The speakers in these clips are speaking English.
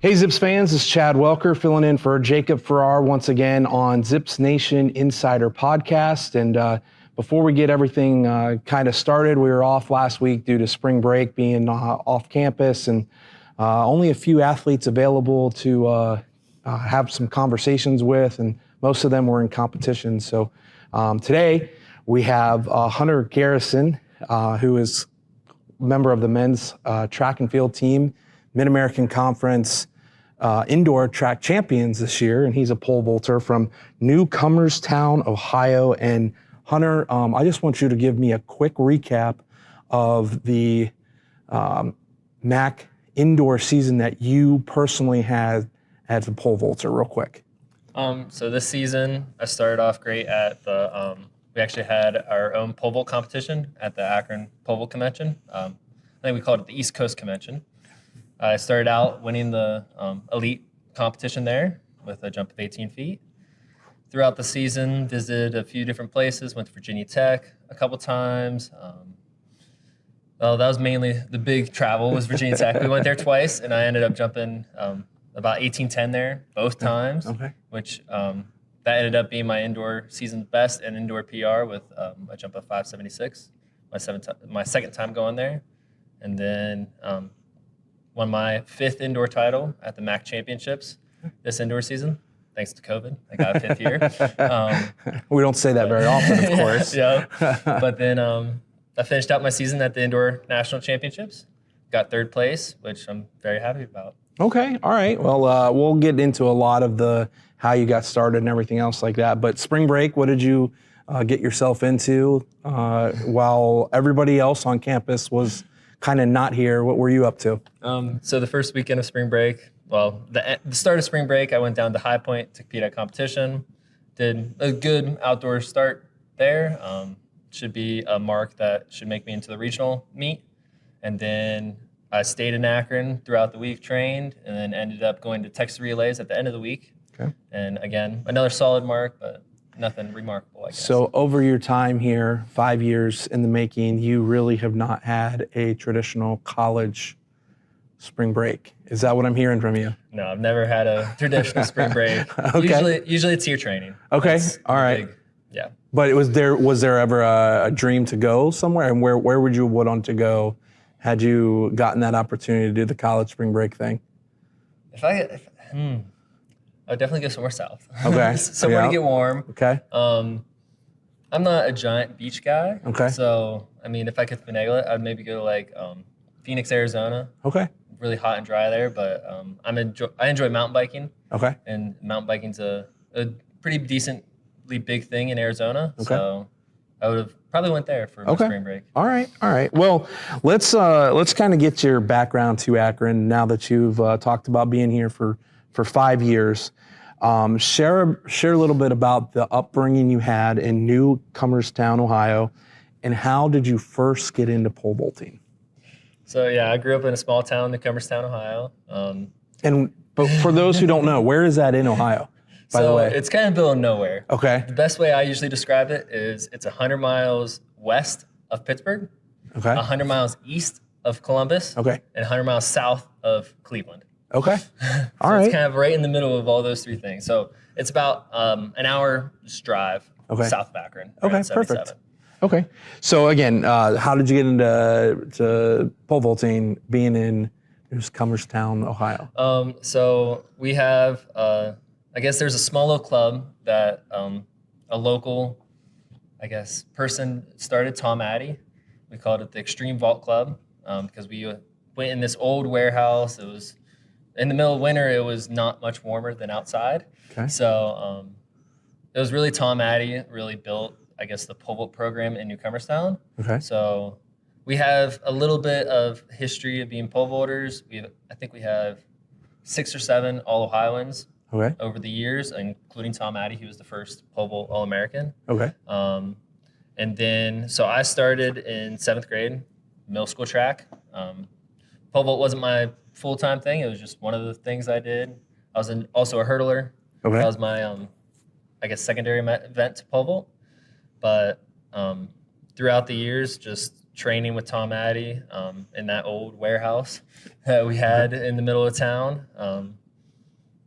Hey ZIPS fans, this is Chad Welker filling in for Jacob Farrar once again on ZIPS Nation Insider Podcast. And before we get everything kind of started, we were off last week due to spring break being off campus, and only a few athletes available to have some conversations with, and most of them were in competition. So today we have Hunter Garretson, who is a member of the men's track and field team, Mid-American Conference indoor track champions this year, and he's a pole vaulter from Newcomerstown, Ohio. And Hunter, I just want you to give me a quick recap of the MAC indoor season that you personally had as a pole vaulter, real quick. So this season, I started off great at the, we actually had our own pole vault competition at the Akron Pole Vault Convention. I think we called it the East Coast Convention. I started out winning the elite competition there with a jump of 18 feet. Throughout the season, visited a few different places, went to Virginia Tech a couple times. Well, that was mainly the big travel was Virginia Tech. We went there twice, and I ended up jumping about 18:10 there both times, which that ended up being my indoor season best and indoor PR with a jump of 576, my second time going there. And then won my 5th indoor title at the MAC Championships this indoor season, thanks to COVID. I got a 5th year. We don't say that very often, of course. Yeah. But then I finished out my season at the Indoor National Championships, got 3rd place, which I'm very happy about. Okay, all right. Well, we'll get into a lot of the how you got started and everything else like that. But spring break, what did you get yourself into while everybody else on campus was kind of not here? What were you up to? So the first weekend of spring break, well, the start of spring break, I went down to High Point to compete at competition. Did a good outdoor start there. Should be a mark that should make me into the regional meet. And then I stayed in Akron throughout the week, trained, and then ended up going to Texas Relays at the end of the week. Okay. And again, another solid mark, but nothing remarkable, I guess. So over your time here, 5 years in the making, you really have not had a traditional college spring break. Is that what I'm hearing from you? No, I've never had a traditional spring break. Okay. Usually it's year training. Okay, all right. Yeah. But was there ever a dream to go somewhere? And where would you want to go had you gotten that opportunity to do the college spring break thing? I'd definitely go somewhere south. Okay. Somewhere to get warm. Okay. I'm not a giant beach guy. Okay. So, I mean, if I could finagle it, I'd maybe go to like Phoenix, Arizona. Okay. Really hot and dry there, but I enjoy mountain biking. Okay. And mountain biking's a pretty decently big thing in Arizona. Okay. So I would have probably went there for my spring break. All right. Well, let's kind of get your background to Akron now that you've talked about being here for 5 years. Share a little bit about the upbringing you had in Newcomerstown, Ohio, and how did you first get into pole vaulting? So yeah, I grew up in a small town, Newcomerstown, Ohio. But for those who don't know, where is that in Ohio, by the way? It's kind of middle of nowhere. Okay. The best way I usually describe it is it's 100 miles west of Pittsburgh, 100 miles east of Columbus, and 100 miles south of Cleveland. Okay. All right. It's kind of right in the middle of all those 3 things. So it's about an hour's drive south of Akron. Okay, perfect. Okay. So again, how did you get into pole vaulting being in Newcomerstown, Ohio? So we have, I guess there's a small little club that a local, I guess, person started, Tom Addy. We called it the Extreme Vault Club because we went in this old warehouse. It was in the middle of winter. It was not much warmer than outside. Okay. So it was really Tom Addy really built, I guess, the pole vault program in Newcomerstown. Okay. So we have a little bit of history of being pole vaulters. I think we have 6 or 7 All-Ohioans over the years, including Tom Addy, who was the first pole vault All-American. Okay. And then, so I started in 7th grade, middle school track. Pole vault wasn't my full-time thing. It was just one of the things I did. I was also a hurdler. Okay. That was my, I guess, secondary event to pole vault. But throughout the years, just training with Tom Addy in that old warehouse that we had in the middle of town.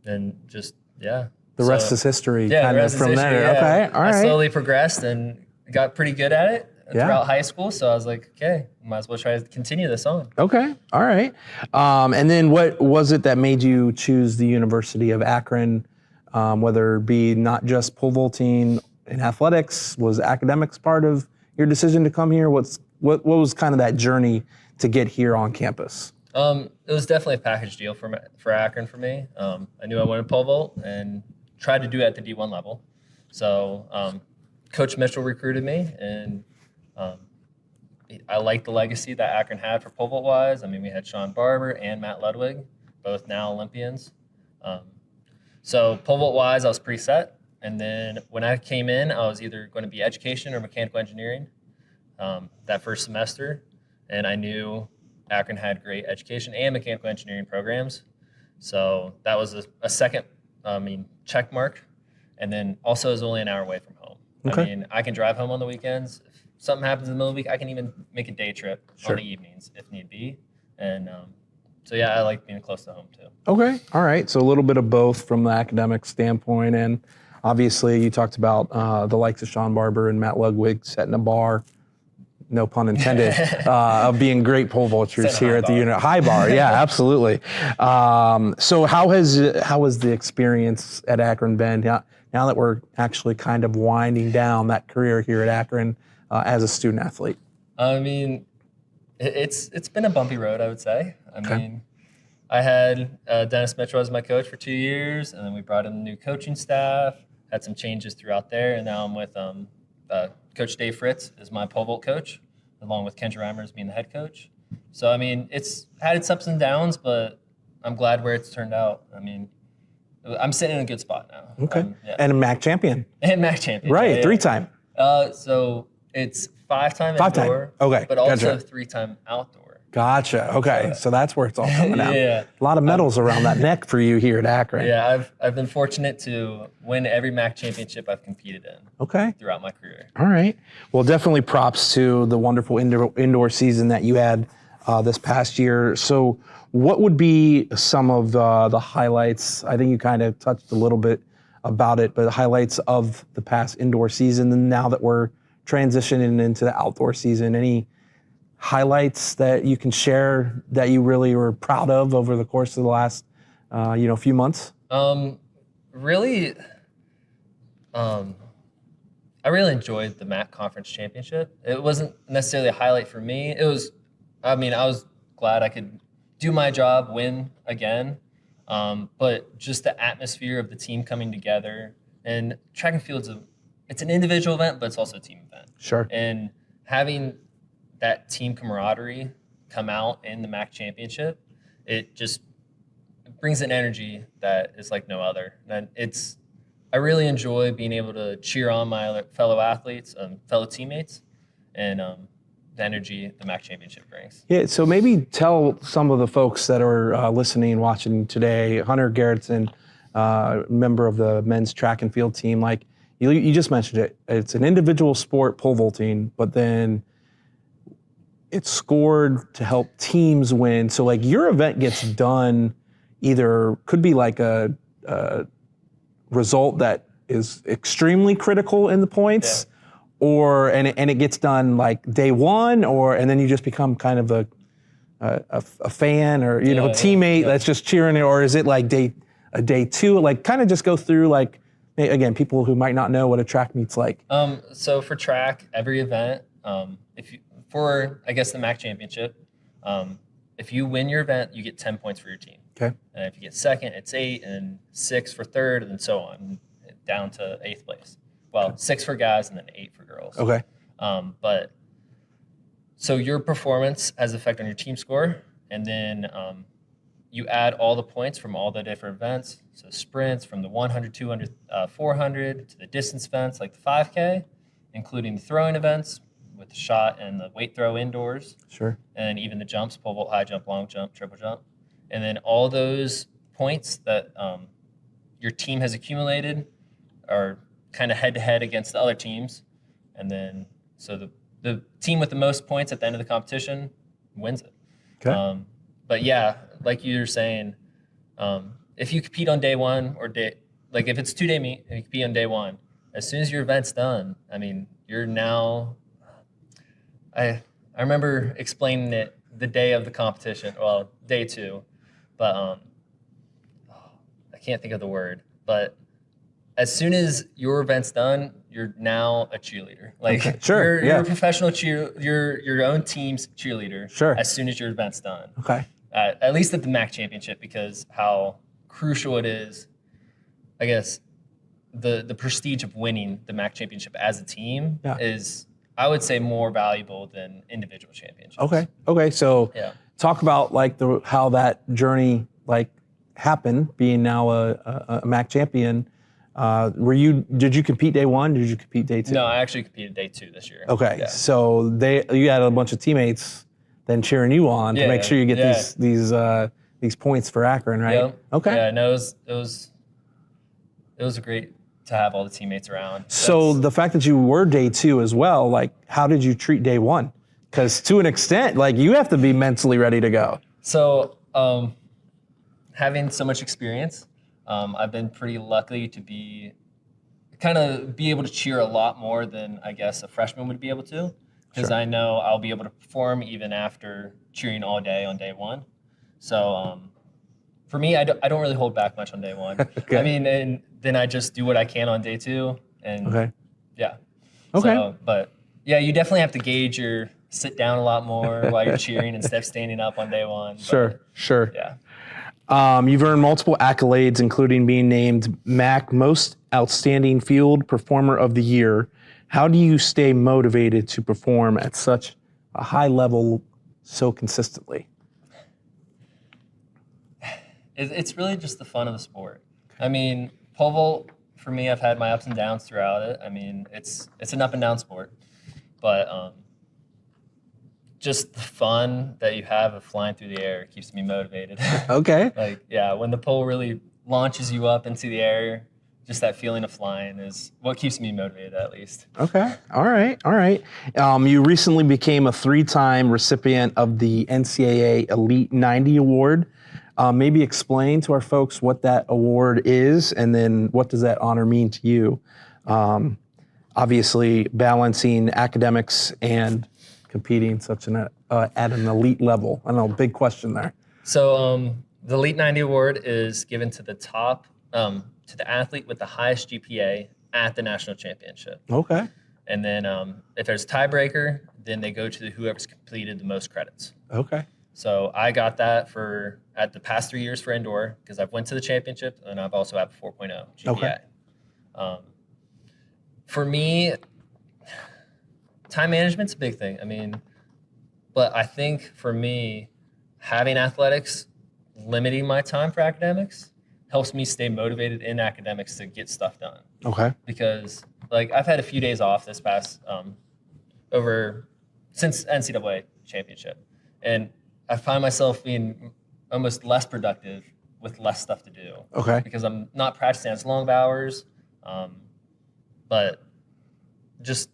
And just, yeah. The rest is history, Yeah, kind the of rest is from history, there. yeah. Okay, all right. I slowly progressed and got pretty good at it throughout high school. So I was like, okay, might as well try to continue this on. Okay, all right. And then what was it that made you choose the University of Akron, whether it be not just pole vaulting in athletics? Was academics part of your decision to come here? What was kind of that journey to get here on campus? It was definitely a package deal for Akron for me. I knew I wanted pole vault and tried to do it at the D1 level. So Coach Mitchell recruited me, and I liked the legacy that Akron had for pole vault wise. I mean, we had Sean Barber and Matt Ludwig, both now Olympians. So pole vault wise, I was pretty set. And then when I came in, I was either going to be education or mechanical engineering that first semester. And I knew Akron had great education and mechanical engineering programs. So that was a second, check mark. And then also is only an hour away from home. Okay. I mean, I can drive home on the weekends. If something happens in the middle of the week, I can even make a day trip on the evenings if need be. And so, yeah, I like being close to home too. Okay, all right. So a little bit of both from the academic standpoint. And obviously you talked about the likes of Sean Barber and Matt Ludwig setting a bar, no pun intended, of being great pole vaulters here at the unit. High bar, yeah, absolutely. So how has the experience at Akron been now that we're actually kind of winding down that career here at Akron as a student athlete? I mean, it's been a bumpy road, I would say. I mean, I had Dennis Mitchell as my coach for 2 years, and then we brought in the new coaching staff, had some changes throughout there, and now I'm with Coach Dave Fritz is my pole vault coach, along with Kendra Reimers being the head coach. So, I mean, it's had its ups and downs, but I'm glad where it's turned out. I mean, I'm sitting in a good spot now. Okay. And a MAC champion. And MAC champion. Right, 3-time. So it's 5-time Five-time. indoor, Okay, but also gotcha. 3-time outdoor. Gotcha. Okay, so that's where it's all coming out. Yeah. A lot of medals around that neck for you here at Akron. Yeah, I've been fortunate to win every MAC championship I've competed in. Okay. Throughout my career. All right. Well, definitely props to the wonderful indoor season that you had this past year. So what would be some of the highlights? I think you kind of touched a little bit about it, but the highlights of the past indoor season, and now that we're transitioning into the outdoor season, any highlights that you can share that you really were proud of over the course of the last few months? Really, I really enjoyed the MAC Conference Championship. It wasn't necessarily a highlight for me. I was glad I could do my job, win again. But just the atmosphere of the team coming together, and track and field's it's an individual event, but it's also a team event. Sure. And having that team camaraderie come out in the MAC championship, it brings an energy that is like no other. And I really enjoy being able to cheer on my fellow athletes, fellow teammates, and the energy the MAC championship brings. Yeah, so maybe tell some of the folks that are listening and watching today, Hunter Garretson, member of the men's track and field team, like you just mentioned it, it's an individual sport, pole vaulting, but then it's scored to help teams win. So like your event gets done could be like a result that is extremely critical in the points, and it gets done like day one, and then you just become kind of a fan or teammate that's just cheering it, or is it like day two? Like kind of just go through like, again, people who might not know what a track meet's like. So for track, every event, for the MAC championship, if you win your event, you get 10 points for your team. Okay. And if you get second, it's 8, and 6 for third, and so on, down to 8th place. Well, 6 for guys and then 8 for girls. Okay. But so your performance has effect on your team score, and then you add all the points from all the different events. So sprints from the 100, 200, 400 to the distance events like the 5K, including the throwing events with the shot and the weight throw indoors. Sure. And even the jumps, pole vault, high jump, long jump, triple jump. And then all those points that your team has accumulated are kind of head-to-head against the other teams. And then so the the team with the most points at the end of the competition wins it. Okay. But yeah, like you were saying, if you compete on day one like if it's 2-day meet and you compete on day one, as soon as your event's done, I mean, you're now. I remember explaining it the day of the competition, well, day 2, but I can't think of the word. But as soon as your event's done, you're now a cheerleader. Like Okay. Sure. you're a professional you're your own team's cheerleader. Sure. As soon as your event's done. Okay. At least at the MAC championship, because how crucial it is, I guess, the prestige of winning the MAC championship as a team is, I would say, more valuable than individual championships. Okay. So talk about like how that journey like happened, being now a MAC champion. Did you compete day 1? Did you compete day 2? No, I actually competed day 2 this year. Okay. Yeah. So you had a bunch of teammates then cheering you on to make sure you get these points for Akron, right? Yep. Okay. Yeah, no, it was great to have all the teammates around. So the fact that you were day 2 as well, like how did you treat day 1? Because to an extent, like you have to be mentally ready to go. So having so much experience, I've been pretty lucky to be able to cheer a lot more than I guess a freshman would be able to, because I know I'll be able to perform even after cheering all day on day 1. So for me, I don't really hold back much on day 1. Okay. I mean, and then I just do what I can on day 2, and yeah. Okay. So, but yeah, you definitely have to gauge your sit down a lot more while you're cheering instead of standing up on day 1. Sure. Yeah. You've earned multiple accolades, including being named MAC Most Outstanding Field Performer of the Year. How do you stay motivated to perform at such a high level so consistently? It's really just the fun of the sport. I mean, pole vault, for me, I've had my ups and downs throughout it. I mean, it's an up and down sport, but just the fun that you have of flying through the air keeps me motivated. Okay. Like, yeah, when the pole really launches you up into the air, just that feeling of flying is what keeps me motivated, at least. Okay. All right. You recently became a 3-time recipient of the NCAA Elite 90 Award. Maybe explain to our folks what that award is, and then what does that honor mean to you? Obviously, balancing academics and competing at an elite level. I know, big question there. So the Elite 90 Award is given to the top, to the athlete with the highest GPA at the national championship. Okay. And then if there's a tiebreaker, then they go to whoever's completed the most credits. Okay. So I got that at the past 3 years for indoor, because I've went to the championship, and I've also had 4.0 GPA. Okay. For me, time management's a big thing. I mean, but I think for me, having athletics, limiting my time for academics, helps me stay motivated in academics to get stuff done. Okay. Because like I've had a few days off this past since NCAA championship, and I find myself being almost less productive with less stuff to do. Okay. Because I'm not practicing as long of hours, but just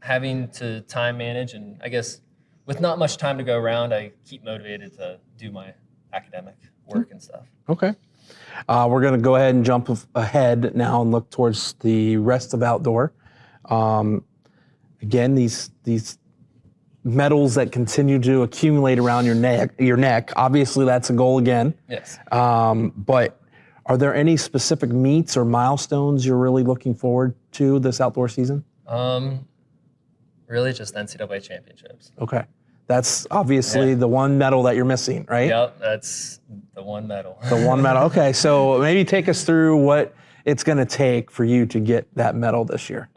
having to time manage, and I guess with not much time to go around, I keep motivated to do my academic work and stuff. Okay. We're going to go ahead and jump ahead now and look towards the rest of outdoor. Again, these medals that continue to accumulate around your neck. Obviously, that's a goal again. Yes. But are there any specific meets or milestones you're really looking forward to this outdoor season? Really just NCAA championships. Okay. That's obviously the one medal that you're missing, right? Yep, that's the one medal. The one medal. Okay, so maybe take us through what it's going to take for you to get that medal this year.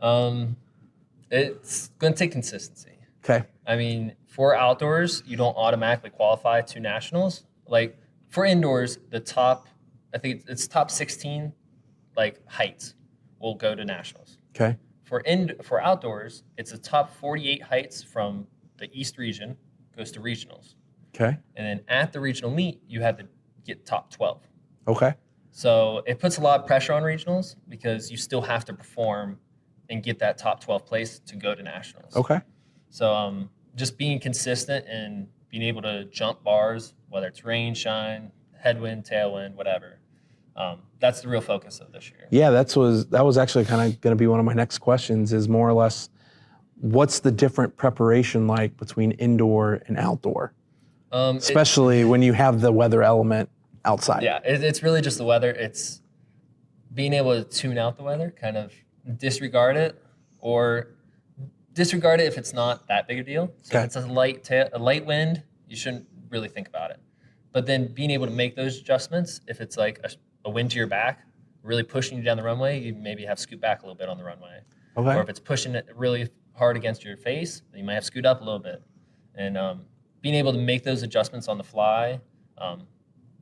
It's going to take consistency. Okay. I mean, for outdoors, you don't automatically qualify to nationals. Like for indoors, I think it's top 16, like heights will go to nationals. Okay. For outdoors, it's the top 48 heights from the East region goes to regionals. Okay. And then at the regional meet, you have to get top 12. Okay. So it puts a lot of pressure on regionals because you still have to perform and get that top 12 place to go to nationals. Okay. So just being consistent and being able to jump bars, whether it's rain, shine, headwind, tailwind, whatever. That's the real focus of this year. Yeah, that was actually kind of going to be one of my next questions, is more or less, what's the different preparation like between indoor and outdoor? Especially when you have the weather element outside. Yeah, it's really just the weather. It's being able to tune out the weather, kind of disregard it, or disregard it if it's not that big a deal. So if it's a light wind, you shouldn't really think about it. But then being able to make those adjustments, if it's like a wind to your back, really pushing you down the runway, you maybe have to scoot back a little bit on the runway. Okay. Or if it's pushing it really hard against your face, then you might have to scoot up a little bit. And being able to make those adjustments on the fly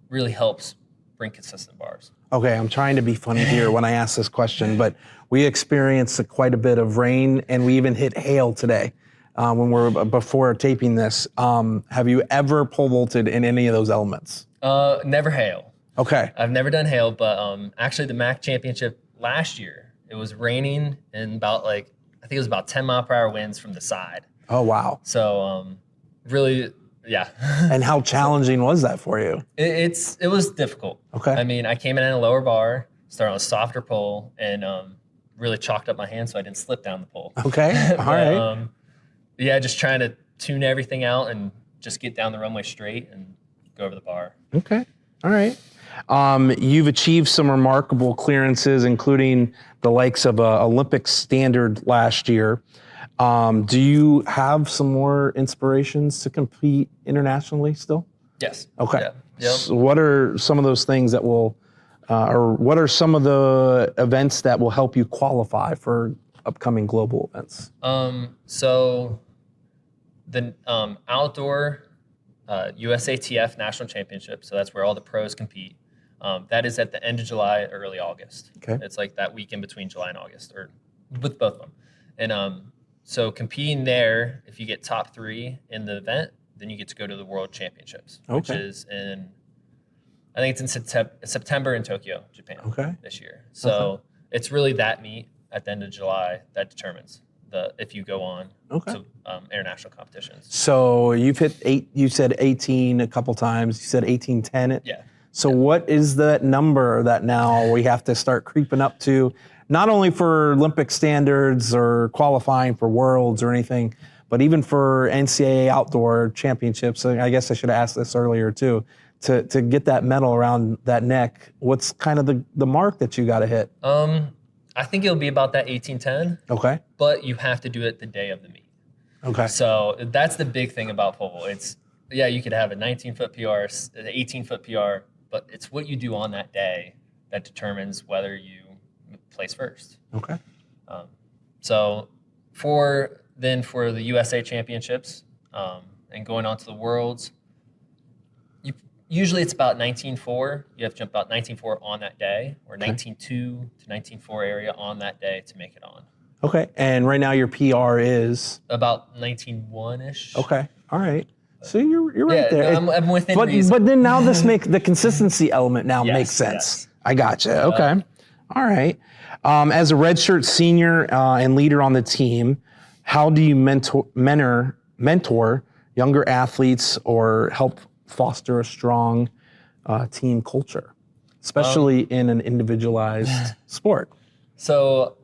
really helps bring consistent bars. Okay, I'm trying to be funny here when I ask this question, but we experienced quite a bit of rain, and we even hit hail today before taping this. Have you ever pole vaulted in any of those elements? Never hail. Okay. I've never done hail, but actually the MAC championship last year, it was raining and about I think it was about 10 mile per hour winds from the side. Oh, wow. So really, yeah. And how challenging was that for you? It was difficult. Okay. I mean, I came in at a lower bar, started on a softer pole, and really chalked up my hand so I didn't slip down the pole. Okay, all right. Yeah, just trying to tune everything out and just get down the runway straight and go over the bar. Okay, all right. You've achieved some remarkable clearances, including the likes of Olympic standard last year. Do you have some more inspirations to compete internationally still? Yes. Okay. Yeah. Yep. So what are some of those things that will, or what are some of the events that will help you qualify for upcoming global events? So the outdoor USATF National Championship, so that's where all the pros compete. That is at the end of July, early August. Okay. It's like that weekend between July and August, or with both of them. And so competing there, if you get top 3 in the event, then you get to go to the World Championships, which is I think it's in September in Tokyo, Japan, this year. So it's really that meet at the end of July that determines if you go on to international competitions. So you've hit you said 18 a couple times. You said 18:10. Yeah. So what is that number that now we have to start creeping up to, not only for Olympic standards or qualifying for Worlds or anything, but even for NCAA outdoor championships? I guess I should have asked this earlier too. To get that medal around that neck, what's kind of the mark that you got to hit? I think it'll be about that 18:10. Okay. But you have to do it the day of the meet. Okay. So that's the big thing about pole vault. It's, yeah, you could have a 19-foot PR, an 18-foot PR, but it's what you do on that day that determines whether you place first. Okay. So for the USA Championships and going on to the Worlds, usually it's about 19.4. You have to jump about 19.4 on that day, or 19.2 to 19.4 area on that day to make it on. Okay. And right now your PR is? About 19.1-ish. Okay. All right. So you're right there. I'm within reason. But then now the consistency element now makes sense. Yes. I gotcha. Okay. All right. As a redshirt senior and leader on the team, how do you mentor younger athletes or help foster a strong team culture, especially in an individualized sport? So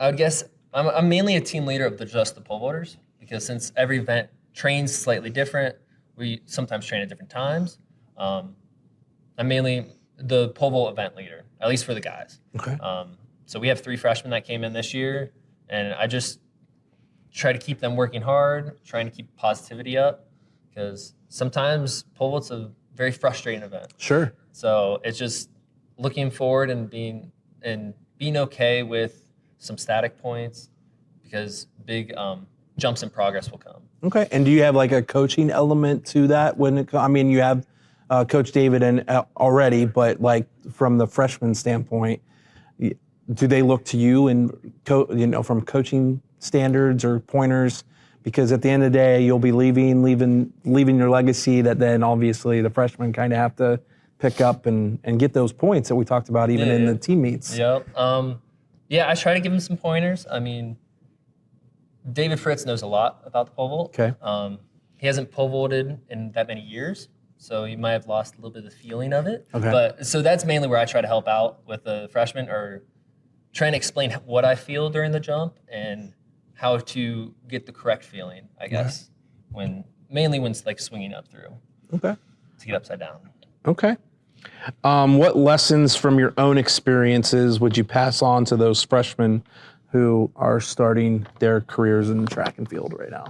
I would guess I'm mainly a team leader of just the pole vaulters, because since every event trains slightly different, we sometimes train at different times. I'm mainly the pole vault event leader, at least for the guys. Okay. So we have 3 freshmen that came in this year, and I just try to keep them working hard, trying to keep positivity up, because sometimes pole vault's a very frustrating event. Sure. So it's just looking forward and being okay with some static points, because big jumps in progress will come. Okay. And do you have like a coaching element to that? You have Coach David already, but like from the freshman standpoint, do they look to you and from coaching standards or pointers? Because at the end of the day, you'll be leaving your legacy that then obviously the freshmen kind of have to pick up and get those points that we talked about even in the team meets. Yep. I try to give them some pointers. I mean, David Fritz knows a lot about the pole vault. Okay. He hasn't pole vaulted in that many years, so he might have lost a little bit of the feeling of it. Okay. But so that's mainly where I try to help out with the freshmen, or trying to explain what I feel during the jump and how to get the correct feeling, I guess, mainly when it's like swinging up through. Okay. To get upside down. Okay. What lessons from your own experiences would you pass on to those freshmen who are starting their careers in track and field right now?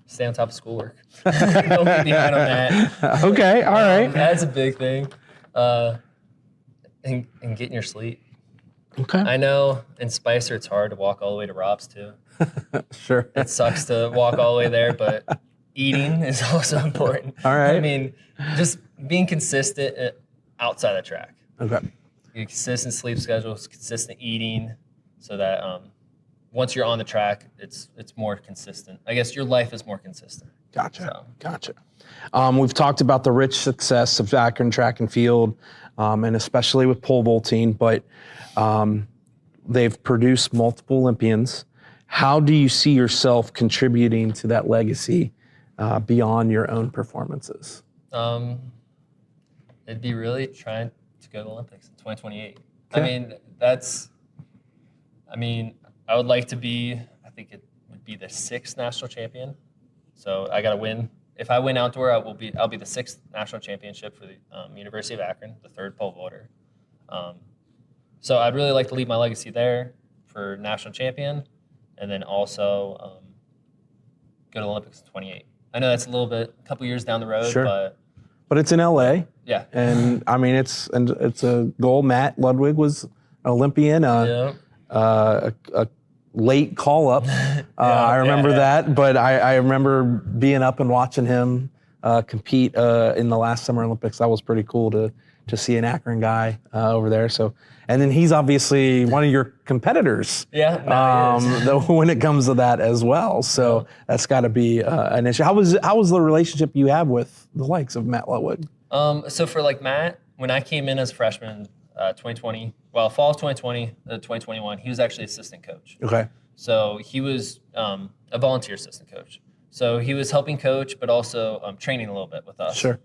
Stay on top of schoolwork. Don't get behind on that. Okay, all right. That's a big thing. And getting your sleep. Okay. I know in Spicer it's hard to walk all the way to Rob's too. Sure. It sucks to walk all the way there, but eating is also important. All right. I mean, just being consistent outside the track. Okay. Consistent sleep schedules, consistent eating, so that once you're on the track, it's more consistent. I guess your life is more consistent. Gotcha. So. Gotcha. We've talked about the rich success of Akron track and field, and especially with pole vaulting, but they've produced multiple Olympians. How do you see yourself contributing to that legacy beyond your own performances? It'd be really trying to go to the Olympics in 2028. Okay. I would like to be, I think it would be the 6th national champion. So I got to win. If I win outdoor, I'll be the 6th national championship for the University of Akron, the 3rd pole vaulter. So I'd really like to leave my legacy there for national champion, and then also go to the Olympics in 28. I know that's a couple years down the road, Sure. but it's in LA. Yeah. And I mean, it's a goal. Matt Ludwig was an Olympian, a late call up. I remember that, but I remember being up and watching him compete in the last Summer Olympics. That was pretty cool to see an Akron guy over there. So, and then he's obviously one of your competitors. When it comes to that as well. So that's got to be an issue. How was the relationship you have with the likes of Matt Ludwig? So for like Matt, when I came in as a freshman, 2020, fall of 2020, 2021, he was actually assistant coach. Okay. So he was a volunteer assistant coach. So he was helping coach, but also training a little bit with us. Sure.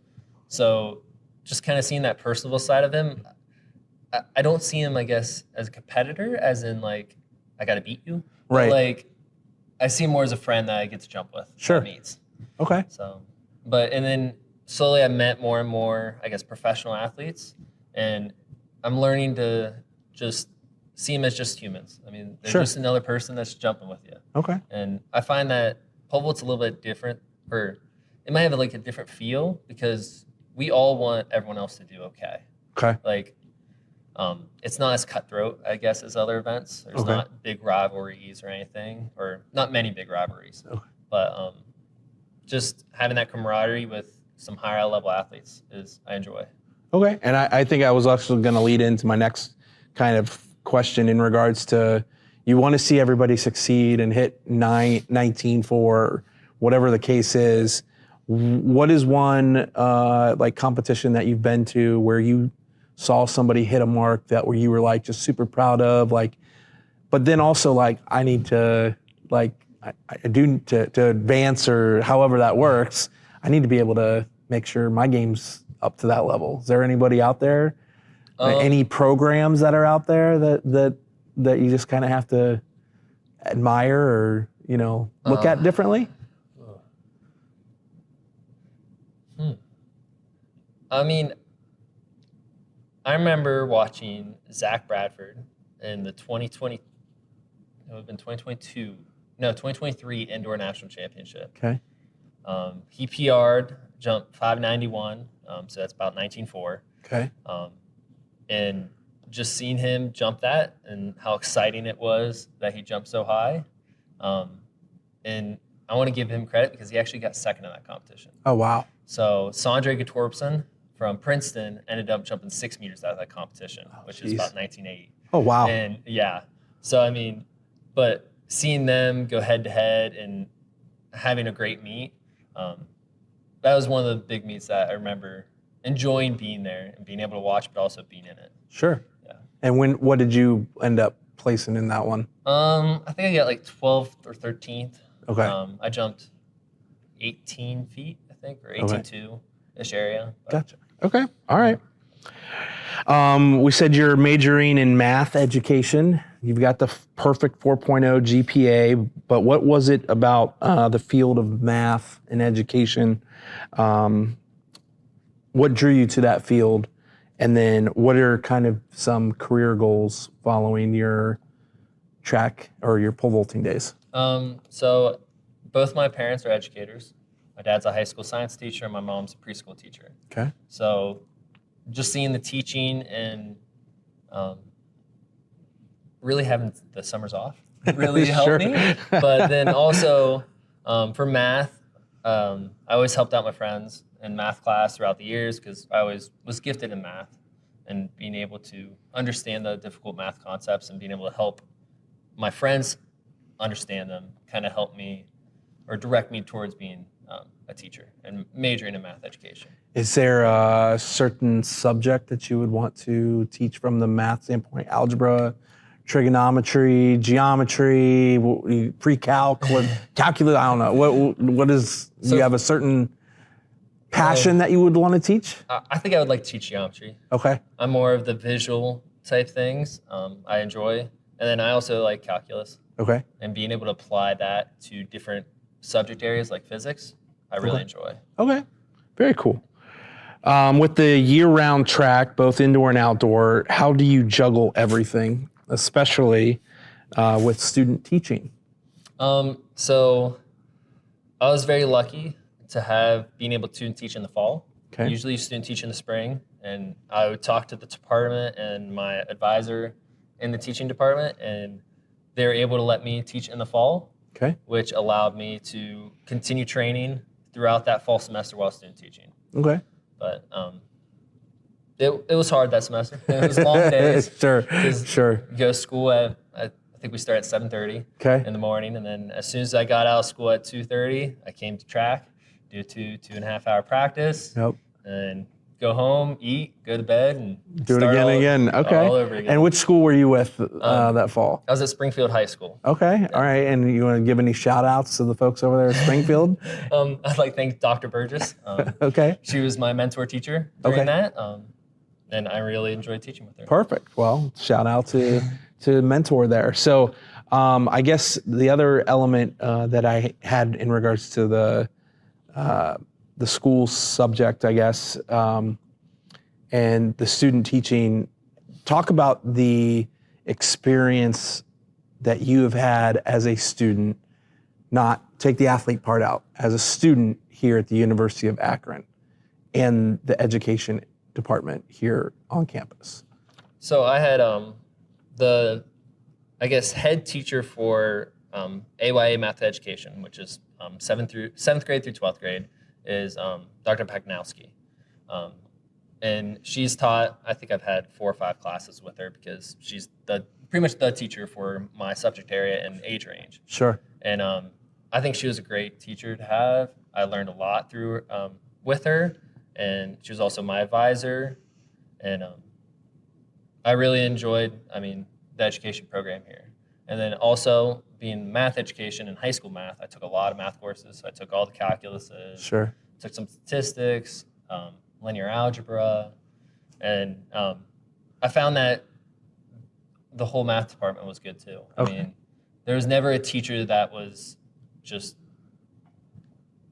So just kind of seeing that personable side of him, I don't see him, I guess, as a competitor, as in like, I got to beat you. Right. But like, I see him more as a friend that I get to jump with. Sure. Meets. Okay. So, and then slowly I met more and more, I guess, professional athletes, and I'm learning to just see them as just humans. I mean, they're just another person that's jumping with you. Okay. And I find that pole vault's a little bit different, or it might have like a different feel, because we all want everyone else to do okay. Okay. Like, it's not as cutthroat, I guess, as other events. There's not big rivalries or anything, or not many big rivalries. Okay. But just having that camaraderie with some higher level athletes I enjoy. Okay. And I think I was actually going to lead into my next kind of question in regards to, you want to see everybody succeed and hit 19.4, whatever the case is. What is one like competition that you've been to where you saw somebody hit a mark that where you were like just super proud of, like, but then also like, I need to like, I do to advance, or however that works, I need to be able to make sure my game's up to that level. Is there anybody out there? Any programs that are out there that you just kind of have to admire or, look at differently? I mean, I remember watching Zach Bradford in the 2023 Indoor National Championship. Okay. He PR'd, jumped 591, so that's about 19.4. Okay. And just seeing him jump that and how exciting it was that he jumped so high. And I want to give him credit because he actually got second in that competition. Oh, wow. So Sondre Gatorpson from Princeton ended up jumping 6 meters out of that competition, which is about 19.8. Oh, wow. And yeah, so I mean, but seeing them go head to head and having a great meet, that was one of the big meets that I remember enjoying being there and being able to watch, but also being in it. Sure. Yeah. And what did you end up placing in that one? I think I got like 12th or 13th. Okay. I jumped 18 feet, I think, or 18.2-ish area. But Gotcha. Okay. All right. We said you're majoring in math education. You've got the perfect 4.0 GPA, but what was it about the field of math and education? What drew you to that field? And then what are kind of some career goals following your track or your pole vaulting days? So both my parents are educators. My dad's a high school science teacher and my mom's a preschool teacher. Okay. So just seeing the teaching and really having the summers off really helped me. But then also for math, I always helped out my friends in math class throughout the years because I always was gifted in math, and being able to understand the difficult math concepts and being able to help my friends understand them kind of helped me or direct me towards being a teacher and majoring in math education. Is there a certain subject that you would want to teach from the math standpoint? Algebra, trigonometry, geometry, pre-calc, calculus? I don't know. What is? Do you have a certain passion that you would want to teach? I think I would like to teach geometry. Okay. I'm more of the visual type things. I enjoy, and then I also like calculus. Okay. And being able to apply that to different subject areas like physics, I really enjoy. Okay. Very cool. With the year-round track, both indoor and outdoor, how do you juggle everything, especially with student teaching? So I was very lucky to have being able to teach in the fall. Okay. Usually student teach in the spring, and I would talk to the department and my advisor in the teaching department, and they were able to let me teach in the fall, Okay. which allowed me to continue training throughout that fall semester while student teaching. Okay. But it was hard that semester. It was long days. Sure. You go to school at, I think we start at 7:30 Okay. in the morning, and then as soon as I got out of school at 2:30, I came to track, do a 2.5 hour practice, Yep. and go home, eat, go to bed, and Do it start again. Okay. all over again. And which school were you with that fall? I was at Springfield High School. Okay. All right. And you want to give any shout outs to the folks over there at Springfield? I'd like to thank Dr. Burgess. Okay. She was my mentor teacher during Okay. that, and I really enjoyed teaching with her. Perfect. Well, shout out to mentor there. So I guess the other element that I had in regards to the school subject, I guess, and the student teaching, talk about the experience that you have had as a student, not take the athlete part out, as a student here at the University of Akron and the education department here on campus. So I had the, I guess, head teacher for AYA math education, which is 7th grade through 12th grade, is Dr. Pachnowski. And she's taught, I think I've had 4 or 5 classes with her because she's pretty much the teacher for my subject area and age range. Sure. And I think she was a great teacher to have. I learned a lot through with her, and she was also my advisor. And I really enjoyed, the education program here. And then also being math education and high school math, I took a lot of math courses. So I took all the calculuses, Sure. took some statistics, linear algebra, and I found that the whole math department was good too. Okay. There was never a teacher that was just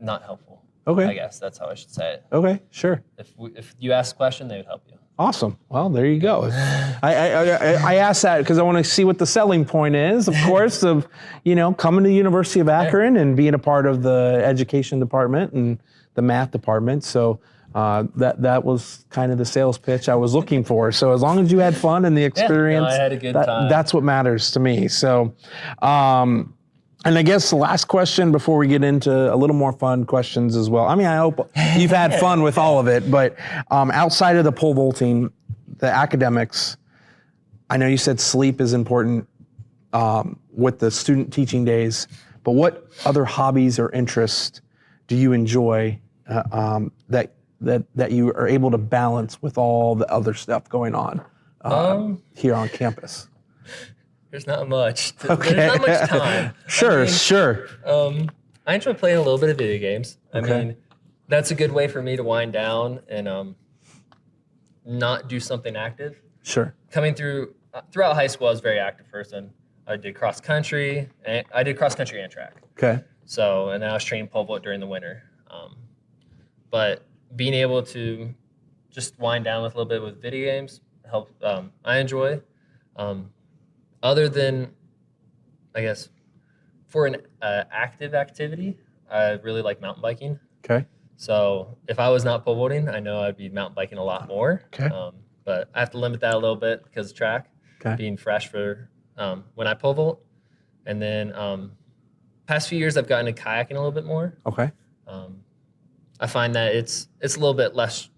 not helpful. Okay. I guess that's how I should say it. Okay, sure. If you ask a question, they would help you. Awesome. Well, there you go. I asked that because I want to see what the selling point is, of course, of coming to the University of Akron and being a part of the education department and the math department. So that was kind of the sales pitch I was looking for. So as long as you had fun and the experience, I had a good time. That's what matters to me. So, and I guess the last question before we get into a little more fun questions as well. I hope you've had fun with all of it, but outside of the pole vaulting, the academics, I know you said sleep is important with the student teaching days, but what other hobbies or interests do you enjoy that you are able to balance with all the other stuff going on here on campus? There's not much. Okay. There's not much time. Sure. I enjoy playing a little bit of video games. Okay. I mean, that's a good way for me to wind down and not do something active. Sure. Coming throughout high school, I was a very active person. I did cross country and track. Okay. So, and then I was training pole vault during the winter. But being able to just wind down with a little bit with video games help. I enjoy. Other than, I guess, for an active activity, I really like mountain biking. Okay. So if I was not pole vaulting, I know I'd be mountain biking a lot more. Okay. But I have to limit that a little bit because of track, being fresh for when I pole vault. And then past few years, I've gotten into kayaking a little bit more. Okay. I find that it's a little bit less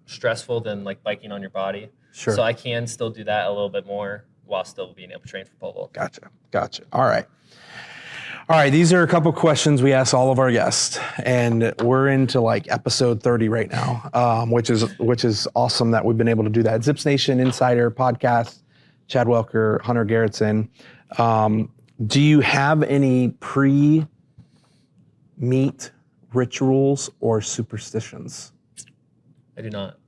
stressful than like biking on your body. Sure. So I can still do that a little bit more while still being able to train for pole vault. Gotcha. All right. These are a couple questions we ask all of our guests, and we're into like episode 30 right now, which is awesome that we've been able to do that. ZIPS Nation Insider Podcast, Chad Welker, Hunter Garretson. Do you have any pre-meet rituals or superstitions? I do not.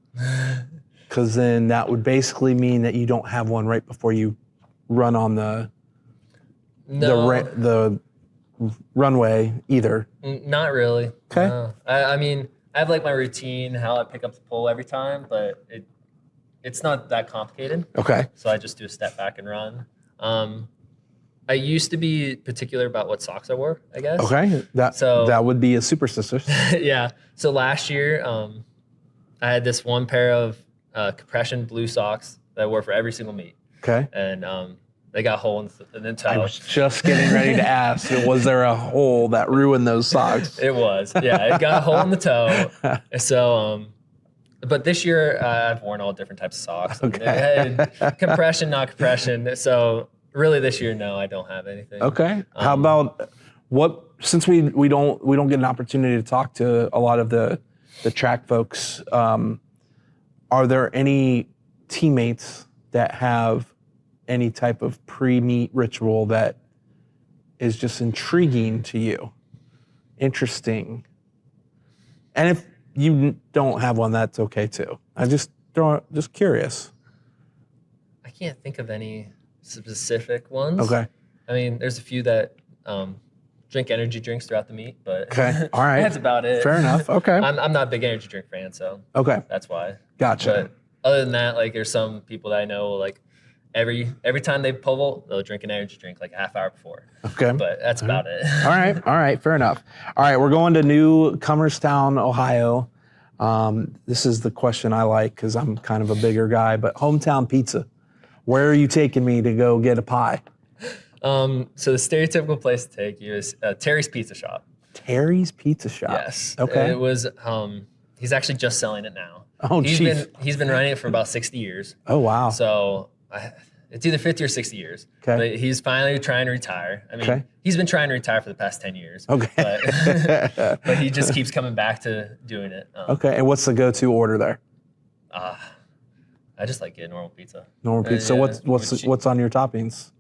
Because then that would basically mean that you don't have one right before you run on the runway either. Not really. Okay. No. I mean, I have like my routine, how I pick up the pole every time, but it's not that complicated. Okay. So I just do a step back and run. I used to be particular about what socks I wore, I guess. Okay. That would be a superstitious. Yeah. So last year, I had this one pair of compression blue socks that I wore for every single meet. Okay. And they got a hole in the toe. I was just getting ready to ask, was there a hole that ruined those socks? It was. Yeah, it got a hole in the toe. So, but this year I've worn all different types of socks. Okay. Compression, not compression. So really this year, no, I don't have anything. Okay. How about since we don't get an opportunity to talk to a lot of the track folks, are there any teammates that have any type of pre-meet ritual that is just intriguing to you? Interesting. And if you don't have one, that's okay too. I'm just curious. I can't think of any specific ones. Okay. I mean, there's a few that drink energy drinks throughout the meet, but okay. All right. That's about it. Fair enough. Okay. I'm not a big energy drink fan, so okay. That's why. Gotcha. But other than that, like there's some people that I know like every time they pole vault, they'll drink an energy drink like a half hour before. Okay. But that's about it. All right. Fair enough. All right. We're going to Newcomerstown, Ohio. This is the question I like because I'm kind of a bigger guy, but hometown pizza. Where are you taking me to go get a pie? So the stereotypical place to take you is Terry's Pizza Shop. Terry's Pizza Shop. Yes. Okay. It was. He's actually just selling it now. Oh, he's been running it for about 60 years. Oh, wow. So it's either 50 or 60 years. Okay. But he's finally trying to retire. I mean, he's been trying to retire for the past 10 years. Okay. But he just keeps coming back to doing it. Okay. And what's the go-to order there? I just like getting normal pizza. Normal pizza. Yeah, So what's on your toppings?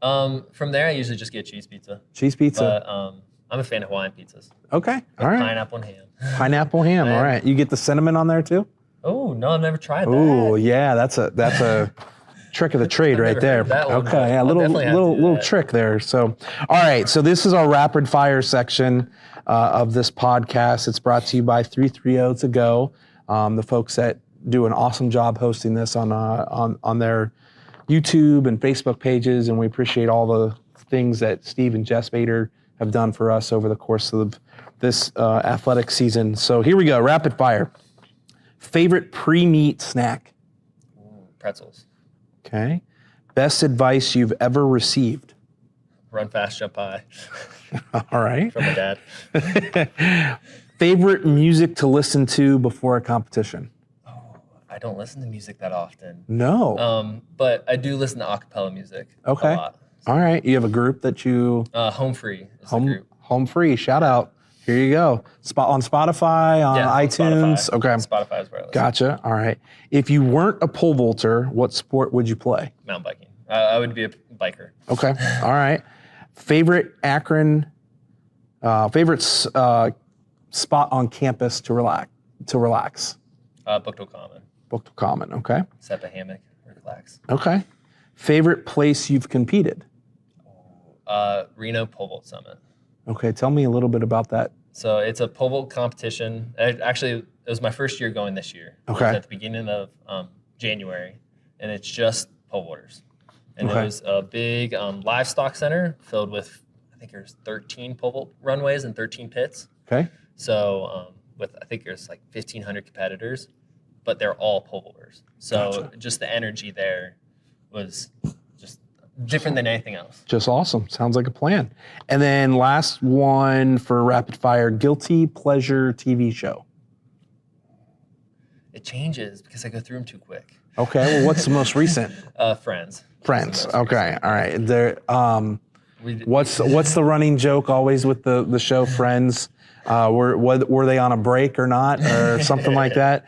From there, I usually just get cheese pizza. Cheese pizza. But I'm a fan of Hawaiian pizzas. Okay. All right. Pineapple and ham. Pineapple ham. All right. You get the cinnamon on there too? Oh no, I've never tried that. Oh yeah, that's a trick of the trade right there. That one, okay, yeah, little trick there. So, all right. So this is our rapid fire section of this podcast. It's brought to you by 330 To Go, the folks that do an awesome job hosting this on their YouTube and Facebook pages, and we appreciate all the things that Steve and Jess Bader have done for us over the course of this athletic season. So here we go, rapid fire. Favorite pre-meet snack? Pretzels. Okay. Best advice you've ever received? Run fast, jump high. All right. From my dad. Favorite music to listen to before a competition? I don't listen to music that often. No. But I do listen to acapella music okay. a lot. All right. You have a group that you... Home Free is the group. Home Free. Shout out. Here you go. On Spotify, on iTunes. Spotify. Okay. Spotify is where I listen. Gotcha. All right. If you weren't a pole vaulter, what sport would you play? Mountain biking. I would be a biker. Okay. All right. Favorite Akron, spot on campus to relax. Booked Common. Booked Common. Okay. Set up a hammock, relax. Okay. Favorite place you've competed? Reno Pole Vault Summit. Okay. Tell me a little bit about that. So it's a pole vault competition. It was my first year going this year. Okay. It was at the beginning of January, and it's just pole vaulters. And Okay. it was a big livestock center filled with, I think there's 13 pole vault runways and 13 pits. Okay. So I think there's like 1,500 competitors, but they're all pole vaulters. So Gotcha. just the energy there was just different than anything else. Just awesome. Sounds like a plan. And then last one for rapid fire, guilty pleasure TV show. It changes because I go through them too quick. Okay. Well, what's the most recent? Friends. Friends. That's the most Okay. recent. All right. There. What's the running joke always with the show Friends? Were they on a break or not, or something like that?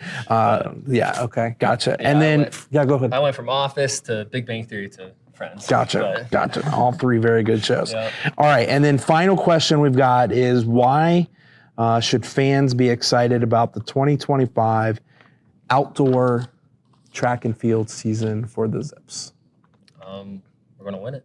Yeah. Okay. Gotcha. Yeah, And then go ahead. I went from Office to Big Bang Theory to Friends. Gotcha. Gotcha. All three very good shows. Yeah. All right. And then final question we've got is why should fans be excited about the 2025 outdoor track and field season for the Zips? We're going to win it.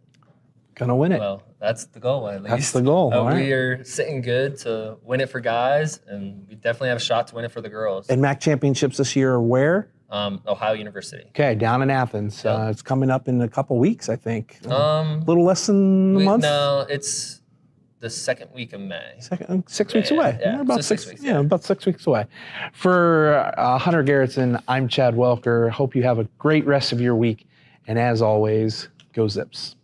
Gonna win it. Well, that's the goal, at least. That's the goal. All right. We are sitting good to win it for guys, and we definitely have a shot to win it for the girls. And MAC championships this year are where? Ohio University. Okay, down in Athens. Yep. It's coming up in a couple weeks, I think. A Um, little less than a month. No, it's the second week of May. 6 weeks Yeah, away. yeah. We're about So 6 6 weeks, Yeah, yeah. about 6 weeks away. For Hunter Garretson, I'm Chad Welker. Hope you have a great rest of your week. And as always, go Zips.